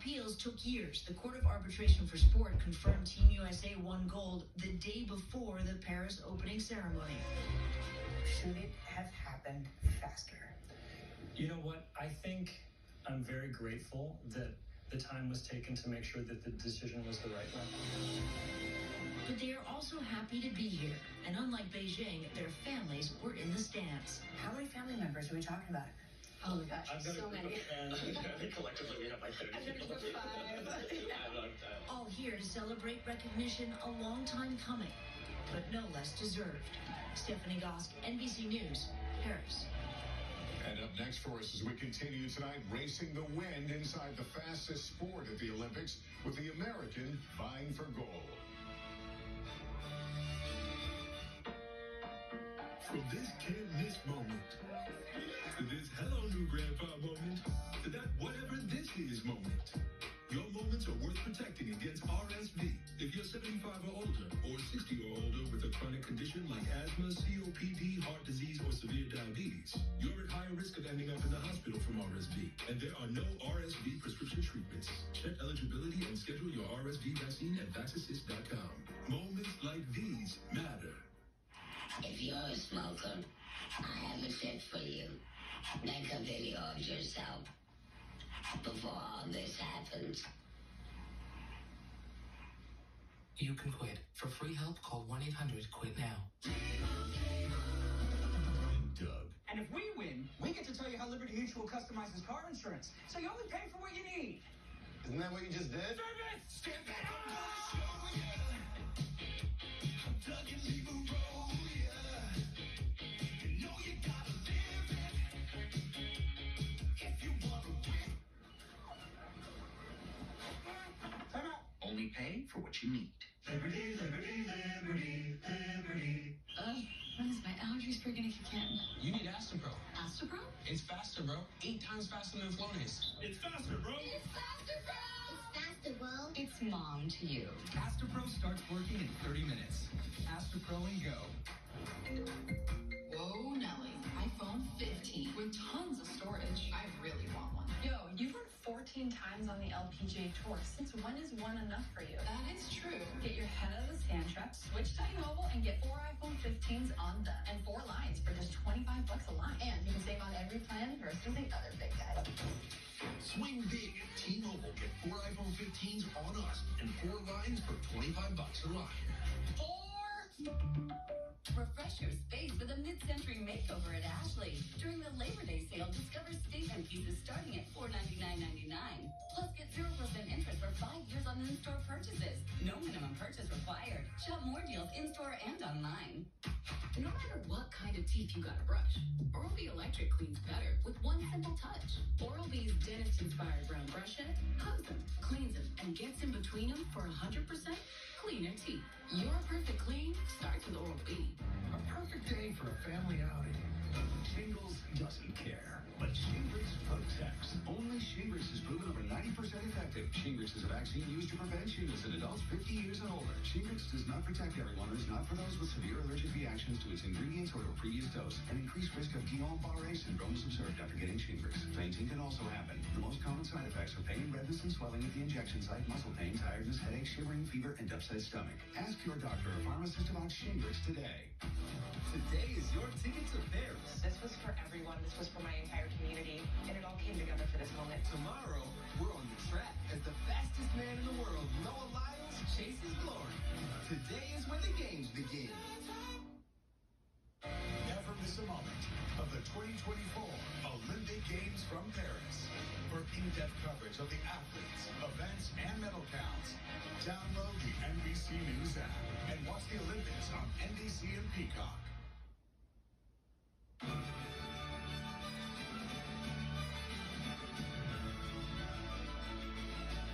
appeals took years. The Court of Arbitration for Sport confirmed Team USA won gold the day before the Paris opening ceremony. Should it have happened faster? You know what? I think I'm very grateful that the time was taken to make sure that the decision was the right one. But they are also happy to be here. And unlike Beijing, their families were in the stands. How many family members are we talking about? Oh my gosh, I've got so many. Collectively, we have like 30 people. All here to celebrate recognition a long time coming, but no less deserved. Stephanie Gosk, NBC News, Paris. And up next for us as we continue tonight, racing the wind inside the fastest sport at the Olympics with the American vying for gold. From this can't-miss moment, to this hello new grandpa moment, to that whatever this is moment. Your moments are worth protecting against RSV. If you're 75 or older, or 60 or older with a chronic condition like asthma, COPD, heart disease, or severe diabetes, you're at higher risk of ending up in the hospital from RSV. And there are no RSV prescription treatments. Check eligibility and schedule your RSV vaccine at Vaxassist.com. Moments like these matter. If you're a smoker, I have a tip for you. Make a video of yourself before all this happens. You can quit. For free help, call 1-800-QUIT now. Doug. And if we win, we get to tell you how Liberty Mutual customizes car insurance, so you only pay for what you need. Isn't that what you just did? Service! Step back on Doug and leave a roll, yeah. You know you gotta live it if you wanna win. Time out. Only pay for what you need. Liberty, liberty, liberty, liberty. When is my allergies freaking kick in? You need Astapro. Astapro? It's faster, bro. 8 times faster than Flonase. It's faster, bro. It's faster, bro! It's faster, bro. It's mom to you. Astapro starts working in 30 minutes. Astapro and go. Whoa, Nelly. iPhone 15 with tons of storage. I really want one. Yo, you've run 14 times on the LPGA Tour. Since when is one enough for you? That is true. Get your head out of the sand trap, switch to T-Mobile, and get 4 iPhone 15s on them. And 4 lines for just $25 a line. And you can save on every plan versus the other big guys. Swing big at T-Mobile. Get 4 iPhone 15s on us and 4 lines for $25 a line. 4! Refresh your space with a mid-century makeover at Ashley. During the Labor Day sale, discover statement pieces starting at $499.99. Plus, get 0% interest for 5 years on in-store purchases. No minimum purchase required. Shop more deals in-store and online. No matter what kind of teeth you gotta brush, Oral-B Electric cleans better with one simple touch. Oral-B's dentist-inspired brown brush head hugs them, cleans them, and gets in between them for 100% cleaner teeth. Your perfect clean starts with Oral-B. A perfect day for a family outing. Shingles doesn't care, but Shingrix protects. Only Shingrix is proven over 90% effective. Shingrix is a vaccine used to prevent shingles in adults 50 years and older. Shingrix does not protect everyone and is not for those with severe allergic reactions to its ingredients or to a previous dose. An increased risk of Guillain-Barré syndrome is observed after getting Shingrix. Fainting can also happen. The most common side effects are pain, redness, and swelling at the injection site, muscle pain, tiredness, headache, shivering, fever, and upset stomach. Ask your doctor or pharmacist about Shingrix today. Today is your ticket to Paris. This was for everyone. This was for my entire community. And it all came together for this moment. Tomorrow, we're on the track as the fastest man in the world, Noah Lyles, chases glory. Today is when the games begin. Never miss a moment of the 2024 Olympic Games from Paris. For in-depth coverage of the athletes, events, and medal counts, download the NBC News app and watch the Olympics on NBC and Peacock.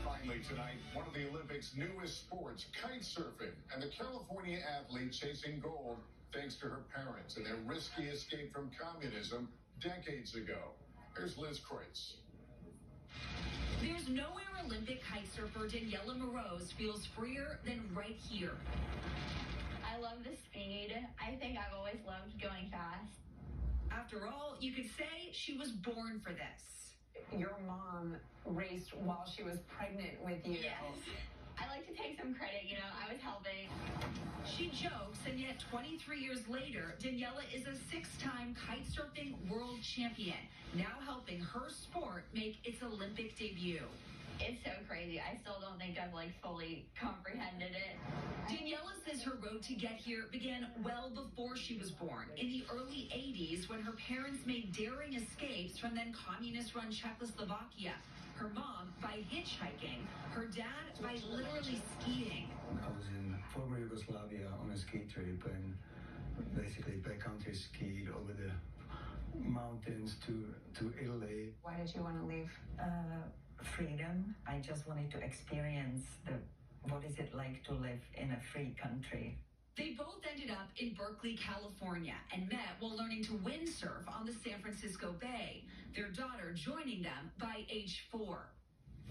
Finally tonight, one of the Olympics' newest sports, kite surfing, and the California athlete chasing gold thanks to her parents and their risky escape from communism decades ago. Here's Liz Kreutz. There's nowhere Olympic kite surfer Daniela Moroz feels freer than right here. I love the speed. I think I've always loved going fast. After all, you could say she was born for this. Your mom raced while she was pregnant with you. Yes. I like to take some credit, you know, I was helping. She jokes, and yet 23 years later, Daniela is a 6-time kitesurfing world champion, now helping her sport make its Olympic debut. It's so crazy. I still don't think I've fully comprehended it. Daniela says her road to get here began well before she was born, in the early 80s, when her parents made daring escapes from then communist-run Czechoslovakia. Her mom by hitchhiking, her dad by literally skiing. I was in former Yugoslavia on a ski trip and basically backcountry skied over the mountains to Italy. Why did you want to leave? Freedom. I just wanted to experience what is it like to live in a free country. They both ended up in Berkeley, California, and met while learning to windsurf on the San Francisco Bay, their daughter joining them by age 4.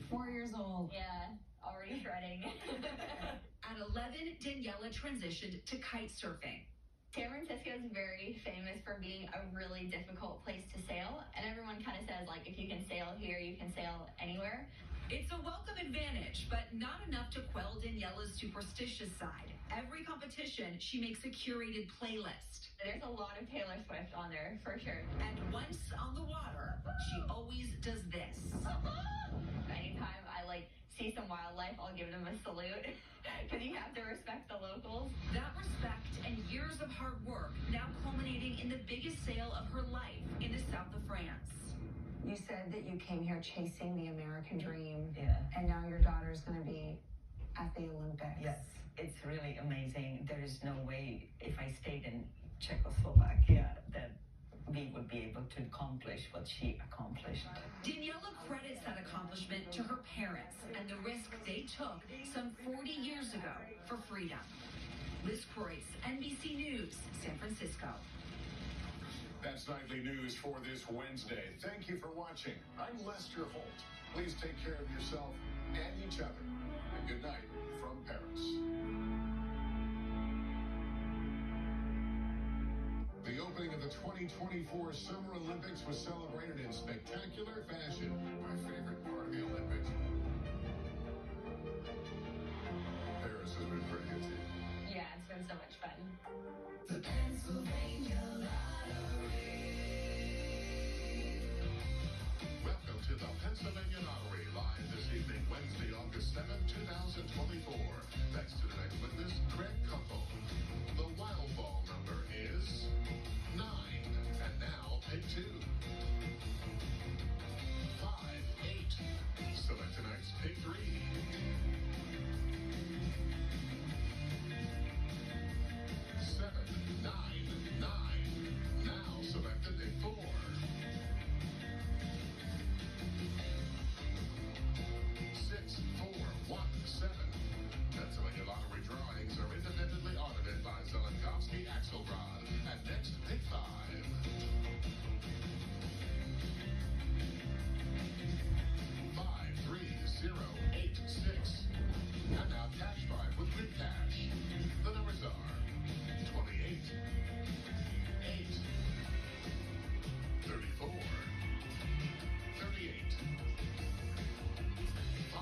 4 years old. Yeah, already shredding. At 11, Daniela transitioned to kite surfing. San Francisco is very famous for being a really difficult place to sail, and everyone kind of says, if you can sail here, you can sail anywhere. It's a welcome advantage, but not enough to quell Daniela's superstitious side. Every competition, she makes a curated playlist. There's a lot of Taylor Swift on there, for sure. And once on the water, she always does this. Anytime I see some wildlife, I'll give them a salute, because you have to respect the locals. That respect and years of hard work now culminating in the biggest sail of her life in the south of France. You said that you came here chasing the American dream. Yeah. And now your daughter's going to be at the Olympics. Yes, it's really amazing. There is no way if I stayed in Czechoslovakia that we would be able to accomplish what she accomplished. Daniela credits that accomplishment to her parents and the risk they took some 40 years ago for freedom. Liz Kreutz, NBC News, San Francisco. That's Nightly News for this Wednesday. Thank you for watching. I'm Lester Holt. Please take care of yourself and each other. And good night from Paris. The opening of the 2024 Summer Olympics was celebrated in spectacular fashion. My favorite part of the Olympics. Paris has been pretty good too. Yeah, it's been so much fun. The Pennsylvania Lottery. Welcome to the Pennsylvania Lottery, live this evening, Wednesday, August 7th, 2024. Thanks to tonight's witness, Greg Kumpel. The wild ball number is 9. And now, pick 2. 5, 8. Select tonight's pick 3. 7, 9, 9. Now select the pick 4. 6, 4, 1, 7. Pennsylvania Lottery drawings are independently audited by Zelenkovsky Axelrod. And next, pick 5. 5, 3, 0, 8, 6. And now cash 5 with big cash. The numbers are 28, 8, 34, 38, 5,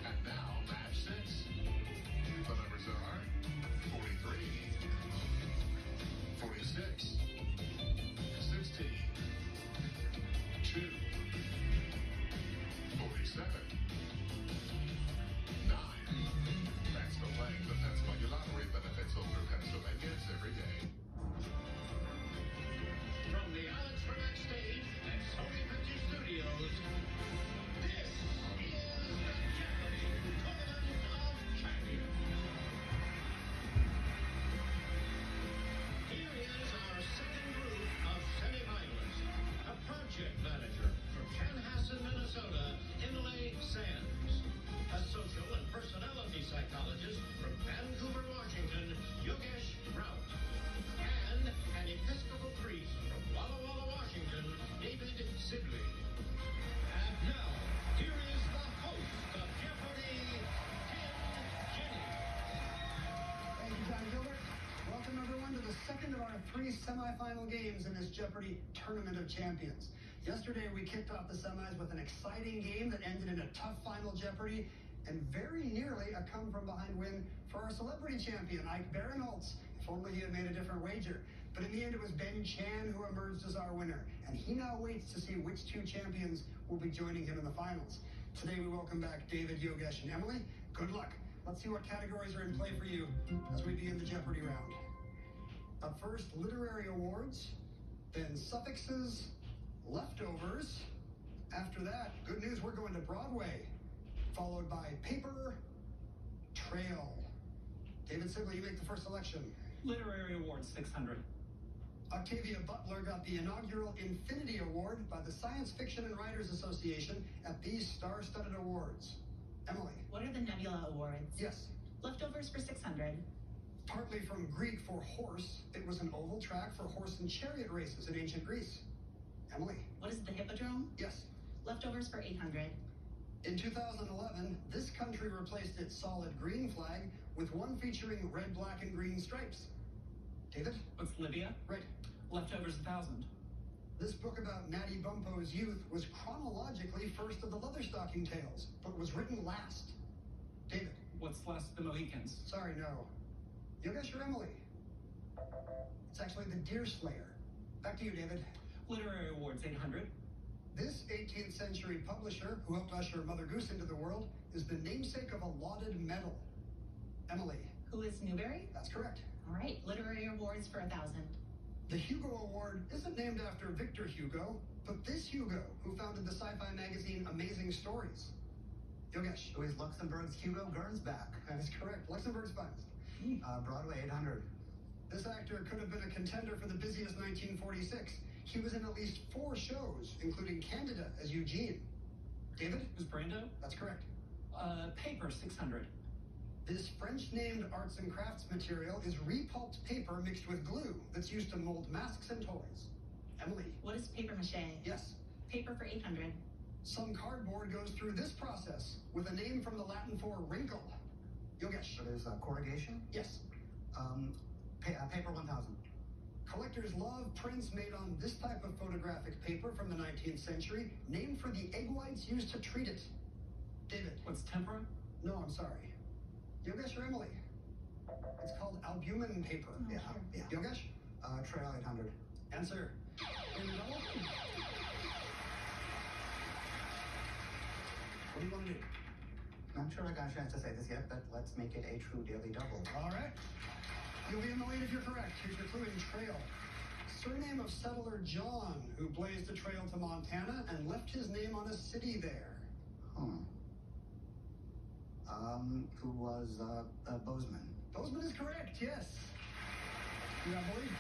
and now match 6. The numbers are 43, 46, 16, 2, 47, 9. Thanks for playing the Pennsylvania Lottery. Benefits older Pennsylvanians every day. From the Alex Trebek stage at Sony Pictures Studios, this is the Jeopardy Tournament of Champions. Here is our second group of semifinalists. A project manager from Chanhassen, Minnesota, Emily Sands. A social and personality psychologist from Vancouver, Washington, Yogesh Raut. And an Episcopal priest from Walla Walla, Washington, David Sidley. And now, here is the host of Jeopardy, Ken Jennings. Thank you, John Gilbert. Welcome, everyone, to the second of our 3 semifinal games in this Jeopardy Tournament of Champions. Yesterday, we kicked off the semis with an exciting game that ended in a tough final Jeopardy and very nearly a come-from-behind win for our celebrity champion, Ike Barinholtz, if only he had made a different wager. But in the end, it was Ben Chan who emerged as our winner, and he now waits to see which two champions will be joining him in the finals. Today, we welcome back David, Yogesh, and Emily. Good luck. Let's see what categories are in play for you as we begin the Jeopardy round. Up first, literary awards, then suffixes, leftovers. After that, good news, we're going to Broadway, followed by paper, trail. David Sibley, you make the first selection. Literary awards, 600. Octavia Butler got the inaugural Infinity Award by the Science Fiction and Writers Association at these star-studded awards. Emily. What are the Nebula Awards? Yes. Leftovers for 600. Partly from Greek for horse, it was an oval track for horse and chariot races in ancient Greece. Emily. What is the Hippodrome? Yes. Leftovers for 800. In 2011, this country replaced its solid green flag with one featuring red, black, and green stripes. David? What's Libya? Right. Leftovers, 1,000. This book about Natty Bumppo's youth was chronologically first of the Leatherstocking Tales, but was written last. David? What's Last of the Mohicans? Sorry, no. Yogesh or Emily? It's actually The Deer Slayer. Back to you, David. Literary awards, 800. This 18th century publisher, who helped usher Mother Goose into the world, is the namesake of a lauded medal. Emily. Who is Newbery? That's correct. All right, literary awards for 1,000. The Hugo Award isn't named after Victor Hugo, but this Hugo, who founded the sci-fi magazine Amazing Stories. Yogesh. Who is Luxembourg's Hugo Gernsback? That is correct. Luxembourg's finest. Broadway, 800. This actor could have been a contender for the busiest 1946. He was in at least 4 shows, including Candida as Eugene. David? Who's Brando? That's correct. Paper, 600. This French-named arts and crafts material is repulped paper mixed with glue that's used to mold masks and toys. Emily. What is paper mache? Yes. Paper for 800. Some cardboard goes through this process with a name from the Latin for wrinkle. Yogesh. So there's corrugation? Yes. Paper, 1,000. Collectors love prints made on this type of photographic paper from the 19th century, named for the egg whites used to treat it. David. What's tempera? No, I'm sorry. Yogesh or Emily? It's called albumin paper. Oh, Yeah. Yogesh? Trail, 800. Answer. What do you want to do? Not sure I got a chance to say this yet, but let's make it a true daily double. All right. You'll be in the lead if you're correct. Here's your clue in trail. Surname of settler John, who blazed a trail to Montana and left his name on a city there. Who was Bozeman? Bozeman is correct, yes. You have the lead.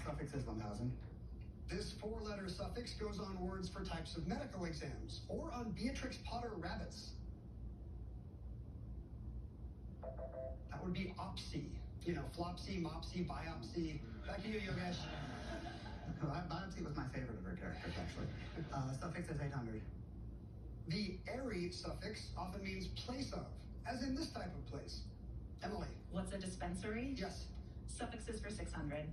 Suffix is 1,000. This 4-letter suffix goes on words for types of medical exams, or on Beatrix Potter rabbits. That would be opsy. You know, flopsy, mopsy, biopsy. Back to you, Yogesh. Biopsy was my favorite of her characters, actually. Suffix is 800. The airy suffix often means place of, as in this type of place. Emily. What's a dispensary? Yes. Suffixes for 600.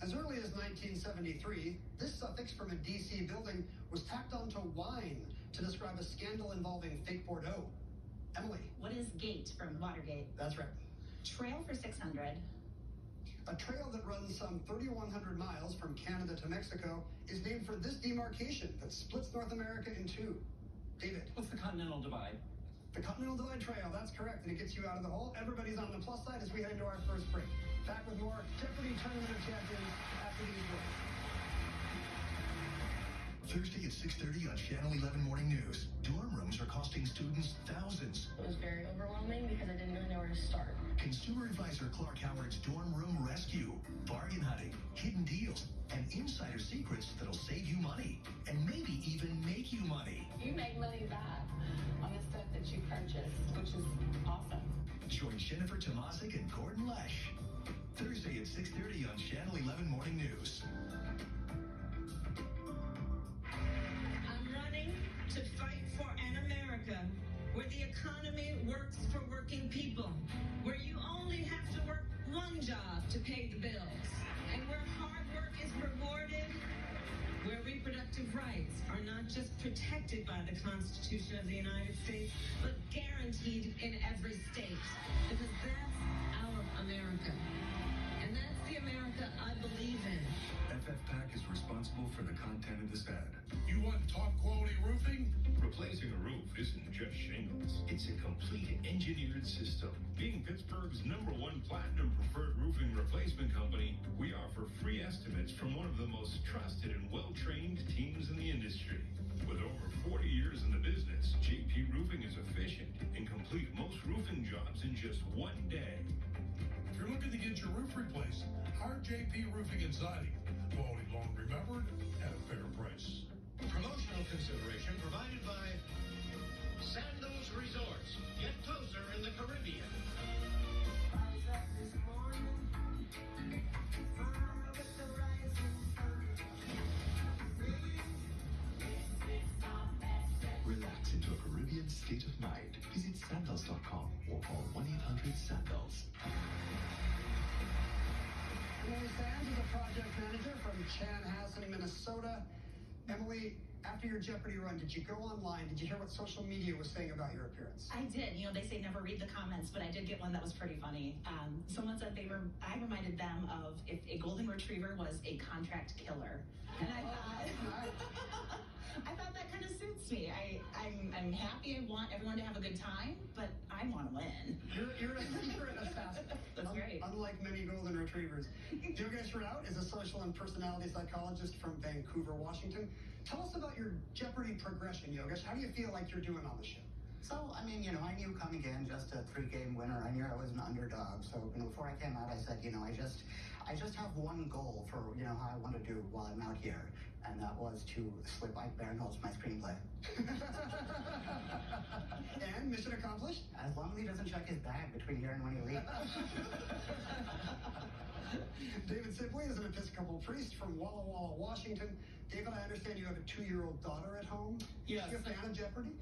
As early as 1973, this suffix from a D.C. building was tacked onto wine to describe a scandal involving fake Bordeaux. Emily. What is gate from Watergate? That's right. Trail for 600. A trail that runs some 3,100 miles from Canada to Mexico is named for this demarcation that splits North America in two. David. What's the Continental Divide? The Continental Divide Trail, that's correct, and it gets you out of the hole. Everybody's on the plus side as we head into our first break. Back with more Jeopardy Tournament of Champions after these breaks. Thursday at 6:30 on Channel 11 Morning News. Dorm rooms are costing students thousands. It was very overwhelming because I didn't really know where to start. Consumer advisor Clark Howard's Dorm Room Rescue. Bargain hunting, hidden deals, and insider secrets that'll save you money and maybe even make you money. You make money back on the stuff that you purchase, which is awesome. Join Jennifer Tomasic and Gordon Lesh. Thursday at 6:30 on Channel 11 Morning News. I'm running to fight for an America where the economy works for working people, where you only have to work one job to pay the bills. And where hard work is rewarded, where reproductive rights are not just protected by the Constitution of the United States, but guaranteed in every state. Because that's our America. And that's the America I believe in. FFPAC is responsible for the content of this ad. You want top quality roofing? Replacing a roof isn't just shingles. It's a complete engineered system. Being Pittsburgh's #1 platinum preferred roofing replacement company, we offer free estimates from one of the most trusted and well-trained teams in the industry. With over 40 years in the business, JP Roofing is efficient and complete most roofing jobs in just one day. If you're looking to get your roof replaced, hire JP Roofing and Siding. Quality long remembered at a fair price. Promotional consideration provided by Sandals Resorts. Get closer in the Caribbean. Relax into a Caribbean state of mind. Visit sandals.com or call 1-800-SANDALS. Emily Sands is a project manager from Chanhassen, Minnesota. Emily, after your Jeopardy run, did you go online? Did you hear what social media was saying about your appearance? I did. You know, they say never read the comments, but I did get one that was pretty funny. Someone said I reminded them of if a golden retriever was a contract killer. And I thought that kind of suits me. I'm happy. I want everyone to have a good time, but I want to win. You're a secret assassin. That's great. Unlike many golden retrievers. Yogesh Raut is a social and personality psychologist from Vancouver, Washington. Tell us about your Jeopardy progression, Yogesh. How do you feel like you're doing on the show? So, I mean, I knew coming in just a 3-game winner. I knew I was an underdog. So, before I came out, I said, I just have one goal for, how I want to do while I'm out here. And that was to slip Ike Barinholtz my screenplay. And mission accomplished? As long as he doesn't check his bag between here and when he leaves. David Sibley is an Episcopal priest from Walla Walla, Washington. David, I understand you have a 2-year-old daughter at home. Yes. Is she a fan of Jeopardy?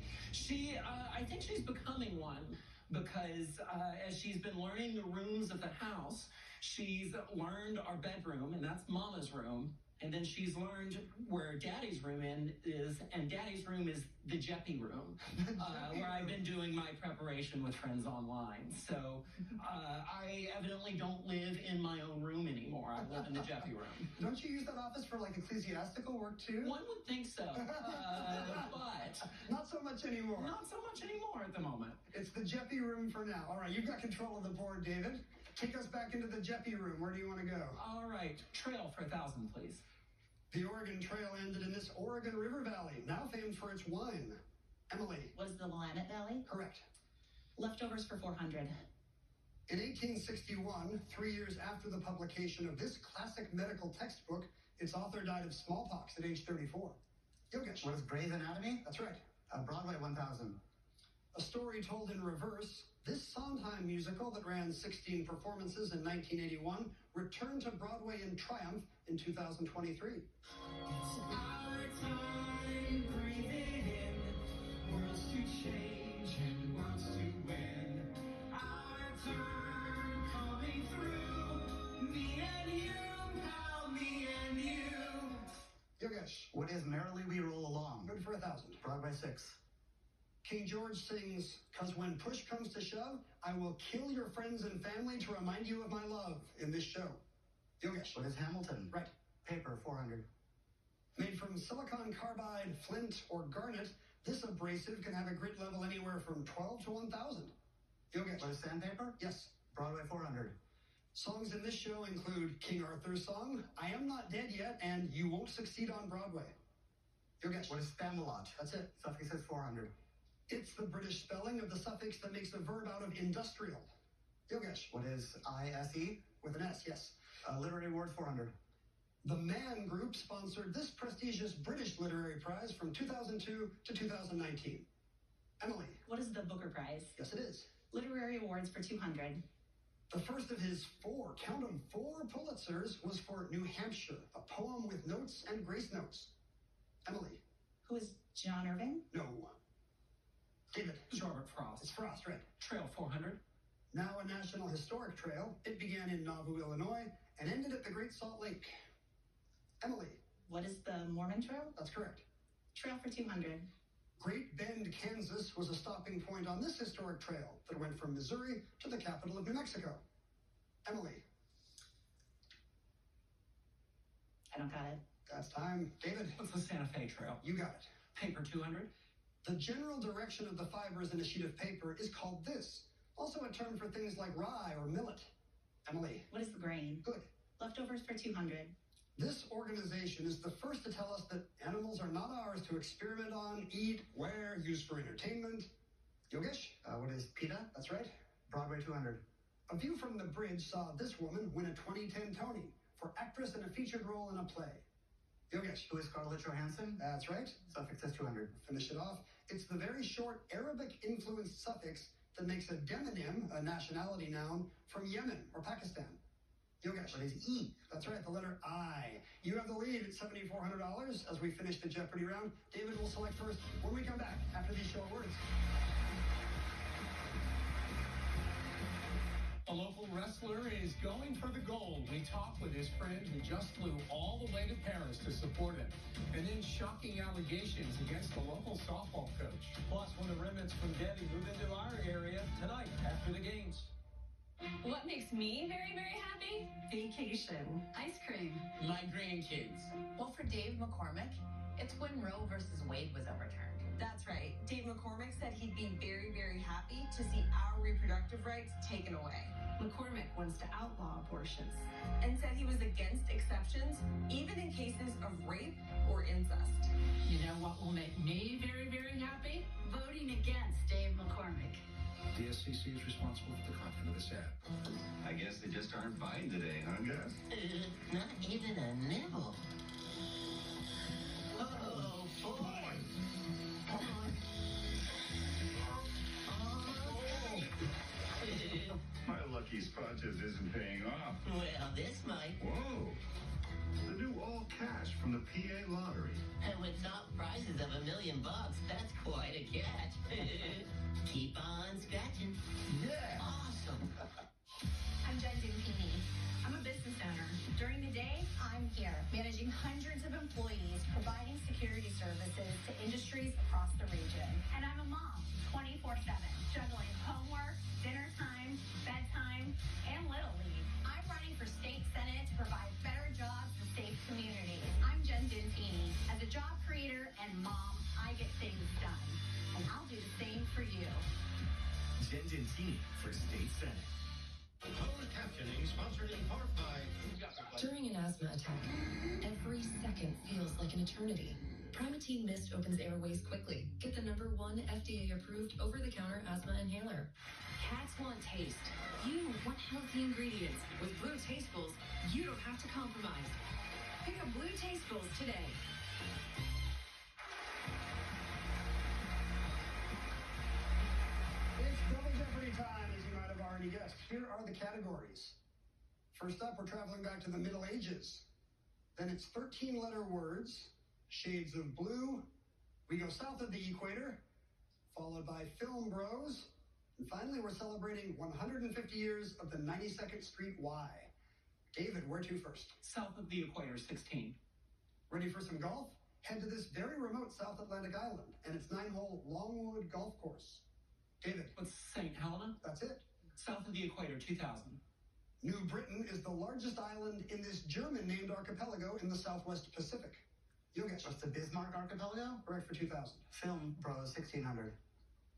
I think she's becoming one because as she's been learning the rooms of the house, she's learned our bedroom, and that's Mama's room. And then she's learned where Daddy's room is, and Daddy's room is the Jeopardy room, where I've been doing my preparation with friends online. So I evidently don't live in my own room anymore. I live in the Jeopardy room. Don't you use that office for ecclesiastical work too? One would think so, but not so much anymore. Not so much anymore at the moment. It's the Jeopardy room for now. All right, you've got control of the board, David. Take us back into the Jeopardy room. Where do you want to go? All right, trail for 1,000, please. The Oregon Trail ended in this Oregon River Valley, now famed for its wine. Emily. Was the Willamette Valley? Correct. Leftovers for 400. In 1861, 3 years after the publication of this classic medical textbook, its author died of smallpox at age 34. Yogesh. What is Grey's Anatomy? That's right. Broadway 1000. A story told in reverse, this Sondheim musical that ran 16 performances in 1981 returned to Broadway in triumph in 2023. It's our time, breathe it in. Worlds to change and worlds to win. Our turn coming through. Me and you, pal, me and you. Yogesh. What is Merrily We Roll Along? Good for 1,000. Broadway 6. King George sings, "'Cause when push comes to shove, I will kill your friends and family to remind you of my love," in this show. Yogesh. What is Hamilton? Right. Paper 400. Made from silicon carbide, flint, or garnet, this abrasive can have a grit level anywhere from 12 to 1,000. Yogesh. What is sandpaper? Yes. Broadway 400. Songs in this show include King Arthur's song, "I Am Not Dead Yet," and "You Won't Succeed on Broadway." Yogesh. What is Spamalot? That's it. Suffix is 400. It's the British spelling of the suffix that makes a verb out of industrial. Yogesh. What is ISE? With an S, yes. Literary Award 400. The Man Group sponsored this prestigious British Literary Prize from 2002 to 2019. Emily. What is the Booker Prize? Yes, it is. Literary Awards for 200. The first of his 4 Pulitzers was for New Hampshire, a poem with notes and grace notes. Emily. Who is John Irving? No. David. It's Robert Frost. It's Frost, right. Trail 400. Now a National Historic Trail, it began in Nauvoo, Illinois, and ended at the Great Salt Lake. Emily. What is the Mormon Trail? That's correct. Trail for 200. Great Bend, Kansas was a stopping point on this historic trail that went from Missouri to the capital of New Mexico. Emily. I don't got it. That's time. David. What's the Santa Fe Trail? You got it. Paper 200. The general direction of the fibers in a sheet of paper is called this. Also a term for things like rye or millet. Emily. What is the grain? Good. Leftovers for 200. This organization is the first to tell us that animals are not ours to experiment on, eat, wear, use for entertainment. Yogesh? What is PETA? That's right. Broadway 200. A View from the Bridge saw this woman win a 2010 Tony for actress in a featured role in a play. Yogesh? Who is Scarlett Johansson? That's right. Suffix is 200. Finish it off. It's the very short Arabic-influenced suffix that makes a demonym, a nationality noun, from Yemen or Pakistan. Yogesh. What is E? That's right, the letter I. You have the lead at $7,400 as we finish the Jeopardy round. David will select first when we come back after these short words. A local wrestler is going for the gold. We talked with his friend who just flew all the way to Paris to support him. And then shocking allegations against the local softball coach. Plus, when the remnants from Debbie move into our area tonight after the games. What makes me very, very happy? Vacation. Ice cream. My grandkids. Well, for Dave McCormick, it's when Roe versus Wade was overturned. That's right. Dave McCormick said he'd be very, very happy to see our reproductive rights taken away. McCormick wants to outlaw abortions. And said he was against exceptions, even in cases of rape or incest. You know what will make me very, very happy? Voting against Dave McCormick. The SEC is responsible for the content of this ad. I guess they just aren't buying today, huh, guys? Not even a nibble. Oh, boy. Come on. My lucky sponges isn't paying off. Well, this might. Whoa. The new all cash from the PA lottery. And with top prizes of $1 million, that's quite a catch. Keep on scratching. Yeah. Awesome. I'm Jen Dumpini. I'm a business owner. During the day, I'm here, managing hundreds of employees, providing security services to industries across the region. And I'm a mom, 24/7, juggling homework, dinner time, bedtime, and Little League. I'm running for state senate to provide better jobs and safe communities. I'm Jen Dumpini. As a job creator and mom, I get things done. And I'll do the same for you. Jen Gentini for State Senate. Closed captioning sponsored in part by... During an asthma attack, every second feels like an eternity. Primatene Mist opens airways quickly. Get the #1 FDA-approved over-the-counter asthma inhaler. Cats want taste. You want healthy ingredients. With Blue Tastefuls, you don't have to compromise. Pick up Blue Tastefuls today. It's Double Jeopardy time, as you might have already guessed. Here are the categories. First up, we're traveling back to the Middle Ages. Then it's 13-letter words, shades of blue. We go south of the equator, followed by Film Bros. And finally, we're celebrating 150 years of the 92nd Street Y. David, where to first? South of the equator, 16. Ready for some golf? Head to this very remote South Atlantic island and its 9-hole Longwood Golf Course. David. What's St. Helena? That's it. South of the equator, 2000. New Britain is the largest island in this German-named archipelago in the Southwest Pacific. Yogesh. What's the Bismarck Archipelago? Correct for 2000. Film Bros 1600.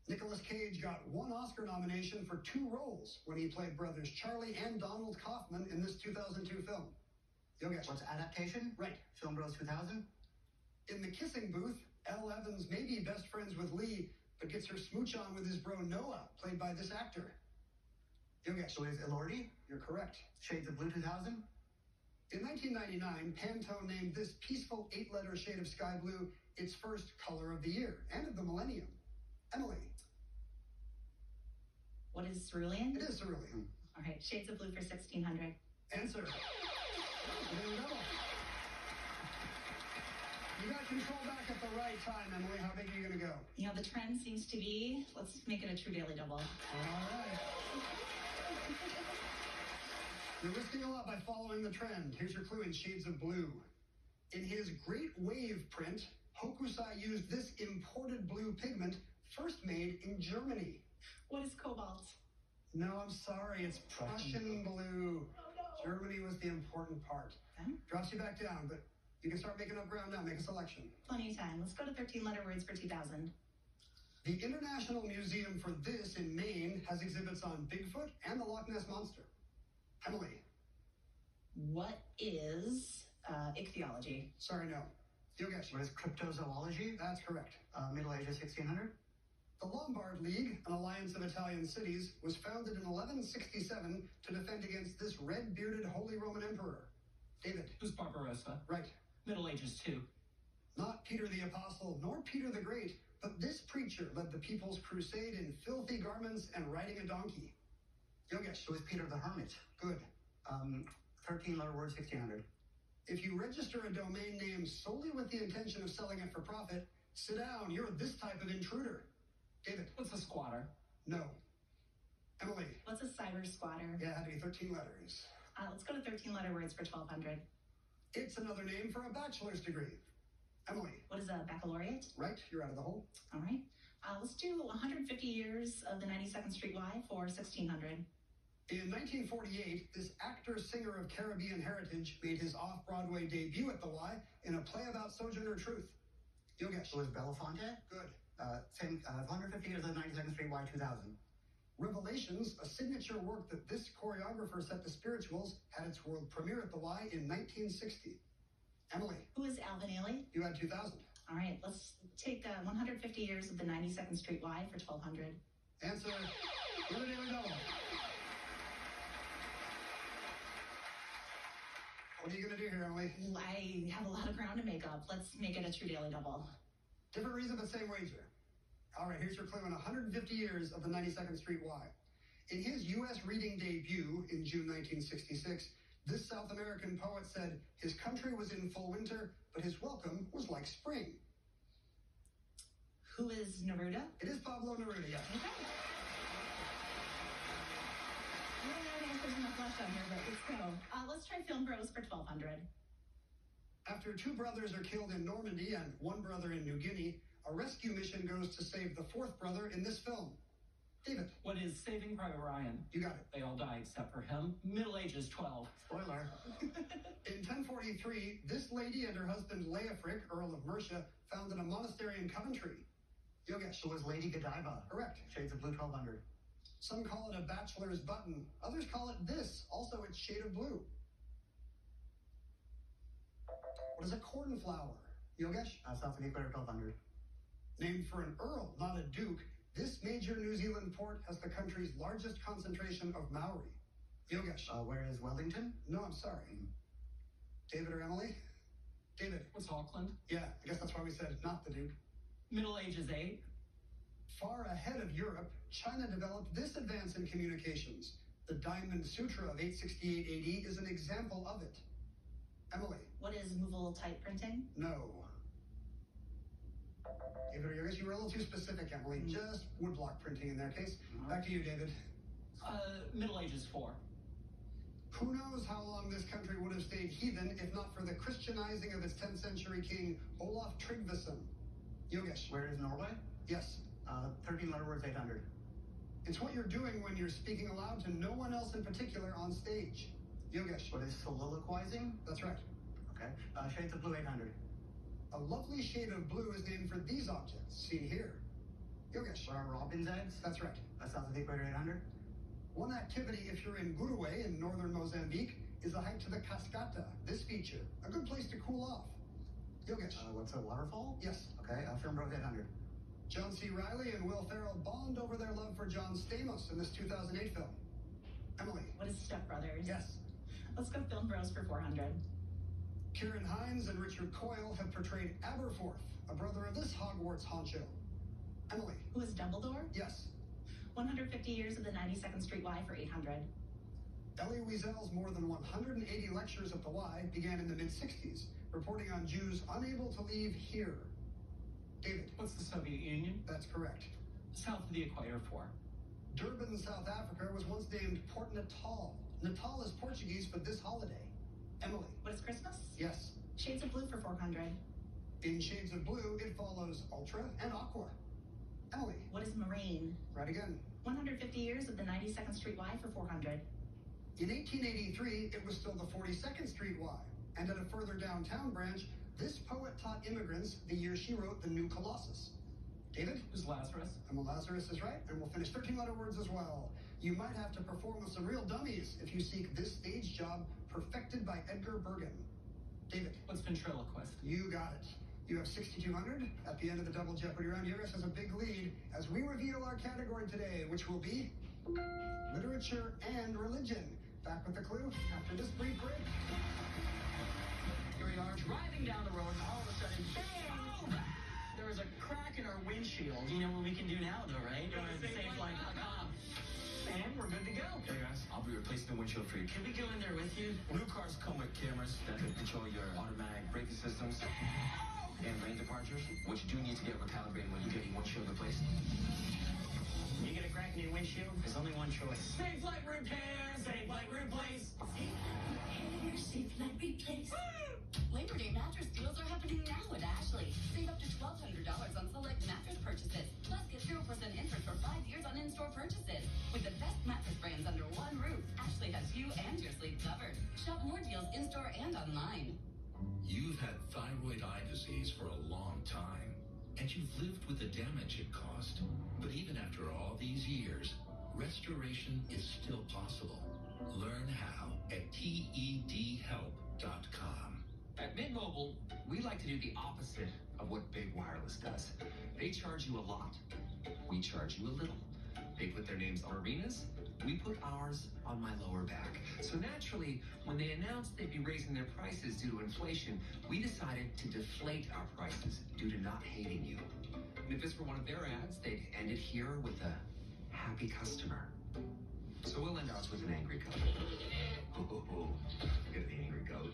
Nicolas Cage got 1 Oscar nomination for 2 roles when he played brothers Charlie and Donald Kaufman in this 2002 film. Yogesh. What's adaptation? Right. Film Bros 2000. In the kissing booth, Elle Evans may be best friends with Lee, but gets her smooch on with his bro Noah, played by this actor. Yogesh. So is Elordi? You're correct. Shades of Blue 2000. In 1999, Pantone named this peaceful 8-letter shade of sky blue its first color of the year and of the millennium. Emily. What is cerulean? It is cerulean. All right, shades of blue for 1600. Answer. There you go. You got control back at the right time, Emily. How big are you going to go? You know, the trend seems to be, let's make it a true daily double. All right. You're risking a lot by following the trend. Here's your clue in shades of blue. In his Great Wave print, Hokusai used this imported blue pigment first made in Germany. What is cobalt? No, I'm sorry. It's Prussian blue. Germany was the important part. Okay. Drops you back down, but you can start making up ground now. Make a selection. Plenty of time. Let's go to 13-letter words for 2000. The International Museum for this in Maine has exhibits on Bigfoot and the Loch Ness Monster. Emily. What is ichthyology? Sorry, no. Yogesh. What is cryptozoology? That's correct. Middle Ages, 1600? The Lombard League, an alliance of Italian cities, was founded in 1167 to defend against this red-bearded Holy Roman Emperor. David. Who's Barbarossa? Right. Middle Ages 2. Not Peter the Apostle, nor Peter the Great, but this preacher led the People's Crusade in filthy garments and riding a donkey. Yogesh. Who is Peter the Hermit? Good. 13-letter word, 1600. If you register a domain name solely with the intention of selling it for profit, sit down, you're this type of intruder. David. What's a squatter? No. Emily. What's a cyber squatter? Yeah, it had to be 13 letters. Let's go to 13-letter words for 1200. It's another name for a bachelor's degree. Emily. What is a baccalaureate? Right, you're out of the hole. All right. Let's do 150 years of the 92nd Street Y for 1600. In 1948, this actor-singer of Caribbean heritage made his off-Broadway debut at the Y in a play about Sojourner Truth. Yogesh. Was Belafonte? Good. 150 years of the 92nd Street Y, 2000. Revelations, a signature work that this choreographer set to spirituals, had its world premiere at the Y in 1960. Emily. Who is Alvin Ailey? You had 2000. All right, let's take 150 years of the 92nd Street Y for 1200. Answer, Daily Double. What are you going to do here, Emily? I have a lot of ground to make up. Let's make it a true daily double. Different reason, but same wager. All right, here's your clue in 150 years of the 92nd Street Y. In his U.S. reading debut in June 1966, this South American poet said his country was in full winter, but his welcome was like spring. Who is Neruda? It is Pablo Neruda, yes. Okay. We don't have answers in the flesh on here, but let's go. Let's try Film Bros for 1200. After two brothers are killed in Normandy and one brother in New Guinea, a rescue mission goes to save the fourth brother in this film. David. What is Saving Private Ryan? You got it. They all die except for him. Middle Ages 12. Spoiler. In 1043, this lady and her husband Leofric, Earl of Mercia, founded a monastery in Coventry. Yogesh. Who was Lady Godiva? Correct. Shades of blue, 1200. Some call it a bachelor's button. Others call it this, also its shade of blue. What is a cornflower? Yogesh? South of the equator, 1200. Named for an earl, not a duke, this major New Zealand port has the country's largest concentration of Maori. Yogesh. Where is Wellington? No, I'm sorry. David or Emily? David. What's Auckland? Yeah, I guess that's why we said not the duke. Middle Ages 8. Far ahead of Europe, China developed this advance in communications. The Diamond Sutra of 868 AD is an example of it. Emily. What is movable type printing? No. David, I guess you were a little too specific, Emily. Just woodblock printing in their case. Back to you, David. Middle Ages 4. Who knows how long this country would have stayed heathen if not for the Christianizing of its 10th century king, Olaf Tryggvason. Yogesh. Where is Norway? Yes. 13-letter words, 800. It's what you're doing when you're speaking aloud to no one else in particular on stage. Yogesh. What is soliloquizing? That's right. Okay. Shades of blue, 800. A lovely shade of blue is named for these objects, seen here. Yogesh. What are robin's eggs? That's right. South of the equator, 800. One activity if you're in Guruwe in northern Mozambique is a hike to the Cascata, this feature. A good place to cool off. Yogesh. What's a waterfall? Yes. Okay. Film Bros, 800. John C. Reilly and Will Ferrell bond over their love for John Stamos in this 2008 film. Emily. What is Step Brothers? Yes. Let's go Film Bros for 400. Kieran Hines and Richard Coyle have portrayed Aberforth, a brother of this Hogwarts honcho. Emily. Who is Dumbledore? Yes. 150 years of the 92nd Street Y for 800. Elie Wiesel's more than 180 lectures at the Y began in the mid-60s, reporting on Jews unable to leave here. David. What's the Soviet Union? That's correct. South of the equator 4. Durban, South Africa was once named Port Natal. Natal is Portuguese for this holiday. Emily. What is Christmas? Yes. Shades of blue for 400. In shades of blue, it follows ultra and aqua. Emily. What is marine? Right again. 150 years of the 92nd Street Y for 400. In 1883, it was still the 42nd Street Y. And at a further downtown branch, this poet taught immigrants the year she wrote the New Colossus. David? Who's Lazarus? Emma Lazarus is right, and we'll finish 13-letter words as well. You might have to perform with some real dummies if you seek this stage job perfected by Edgar Bergen. David? What's ventriloquist? You got it. You have 6,200. At the end of the Double Jeopardy round, Uris has a big lead as we reveal our category today, which will be literature and religion. Back with the clue after this brief break. Here we are driving down the road, and all of a sudden, bang! There was a crack in our windshield. You know what we can do now, though, right? SafeLife.com. And we're good to go. Hey guys, I'll be replacing the windshield for you. Can we go in there with you? New cars come with cameras that can control your automatic braking systems and lane departures, which you do need to get recalibrated when you get your windshield replaced. You get a crack in your windshield, there's only one choice. Safe Light Repair, Safe Light Replace. Safe Light Replace. Labor Day mattress deals are happening now at Ashley. Save up to $1,200 on select mattress purchases. Plus, get 0% interest for 5 years on in-store purchases. With the best mattress brands under one roof, Ashley has you and your sleep covered. Shop more deals in-store and online. You've had thyroid eye disease for a long time, and you've lived with the damage it caused. But even after all these years, restoration is still possible. Learn how at TEDhelp.com. At Mint Mobile, we like to do the opposite of what Big Wireless does. They charge you a lot. We charge you a little. They put their names on arenas. We put ours on my lower back. So naturally, when they announced they'd be raising their prices due to inflation, we decided to deflate our prices due to not hating you. And if this were one of their ads, they'd end it here with a happy customer. So we'll end ours with an angry goat. Look at the angry goat.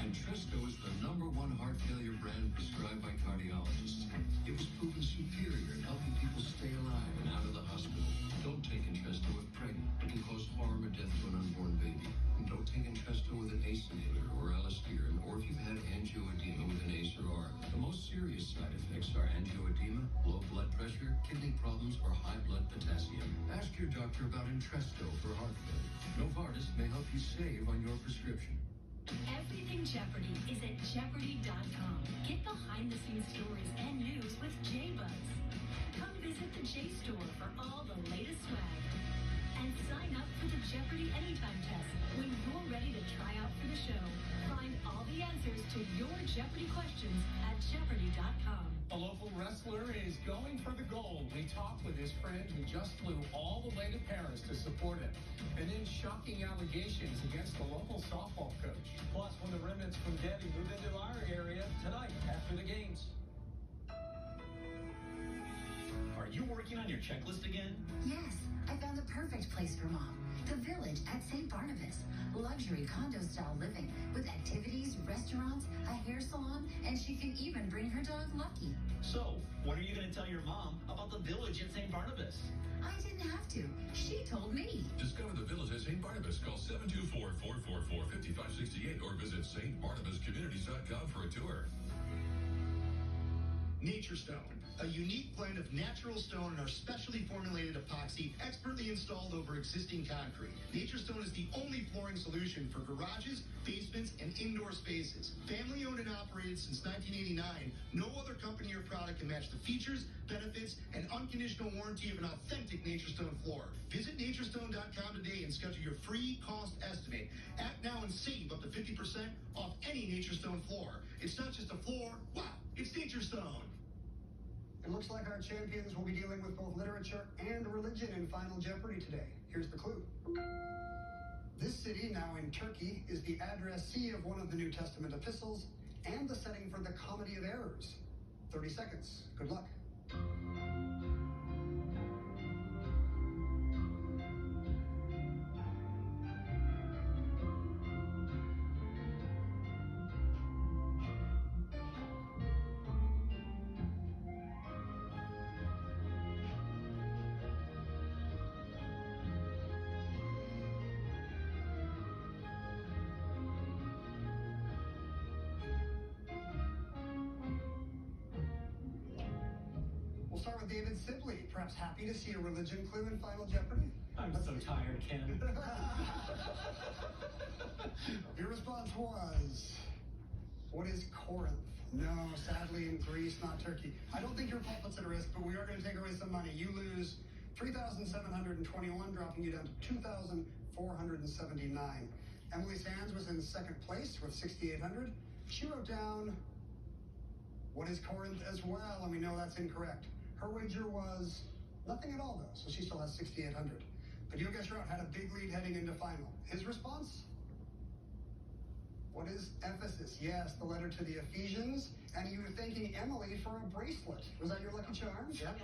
Entresto is the #1 heart failure brand prescribed by cardiologists. It was proven superior in helping people stay alive and out of the hospital. Don't take Entresto if pregnant. It can cause harm or death to an unborn baby. And don't take Entresto with an ACE inhibitor or allosterone, or if you've had angioedema with an ACE or ARB. The most serious side effects are angioedema, low blood pressure, kidney problems, or high blood potassium. Ask your doctor about Entresto for heart failure. Novartis may help you save on your prescription. Everything Jeopardy is at Jeopardy.com. Get behind-the-scenes stories and news with J-Buzz. Come visit the J-Store for all the latest swag. And sign up for the Jeopardy Anytime Test when you're ready to try out for the show. Find all the answers to your Jeopardy questions at Jeopardy.com. A local wrestler is going for the gold. We talked with his friend who just flew all the way to Paris to support him. And then shocking allegations against the local softball coach. Plus, when the remnants from Debbie move into our area tonight after the games. Are you working on your checklist again? Yes, I found the perfect place for Mom. The Village at St. Barnabas. Luxury condo-style living with activities, restaurants, a hair salon, and she can even bring her dog Lucky. So, when are you going to tell your mom about the Village at St. Barnabas? I didn't have to. She told me. Discover the Village at St. Barnabas. Call 724-444-5568 or visit stbarnabascommunities.com for a tour. Nature Stone, a unique blend of natural stone and our specially formulated epoxy expertly installed over existing concrete. Nature Stone is the only flooring solution for garages, basements, and indoor spaces. Family owned and operated since 1989, no other company or product can match the features, benefits, and unconditional warranty of an authentic Nature Stone floor. Visit naturestone.com today and schedule your free cost estimate. Act now and save up to 50% off any Nature Stone floor. It's not just a floor, wow, it's Nature Stone. It looks like our champions will be dealing with both literature and religion in Final Jeopardy today. Here's the clue. This city, now in Turkey, is the addressee of one of the New Testament epistles and the setting for the Comedy of Errors. 30 seconds. Good luck. start with David Sibley. Perhaps happy to see a religion clue in Final Jeopardy? I'm so tired, Ken. Your response was, what is Corinth? No, sadly in Greece, not Turkey. I don't think your pulpit's at risk, but we are going to take away some money. You lose 3,721, dropping you down to 2,479. Emily Sands was in second place with 6,800. She wrote down, what is Corinth as well? And we know that's incorrect. Her wager was nothing at all, though, so she still has 6,800. But Yogesh Raut had a big lead heading into final. His response? What is Ephesus? Yes, the letter to the Ephesians. And you were thanking Emily for a bracelet. Was that your lucky charm? Yep.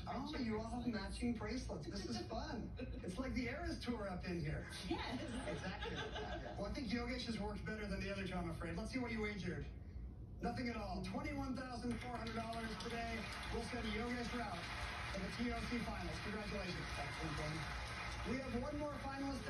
Oh, you all have matching bracelets. This is fun. It's like the Eras Tour up in here. Yes. Exactly. Well, I think Yogesh has worked better than the other two, I'm afraid. Let's see what you wagered. Nothing at all. $21,400 today. We'll send Yogesh Raut to the TOC Finals. Congratulations. We have one more finalist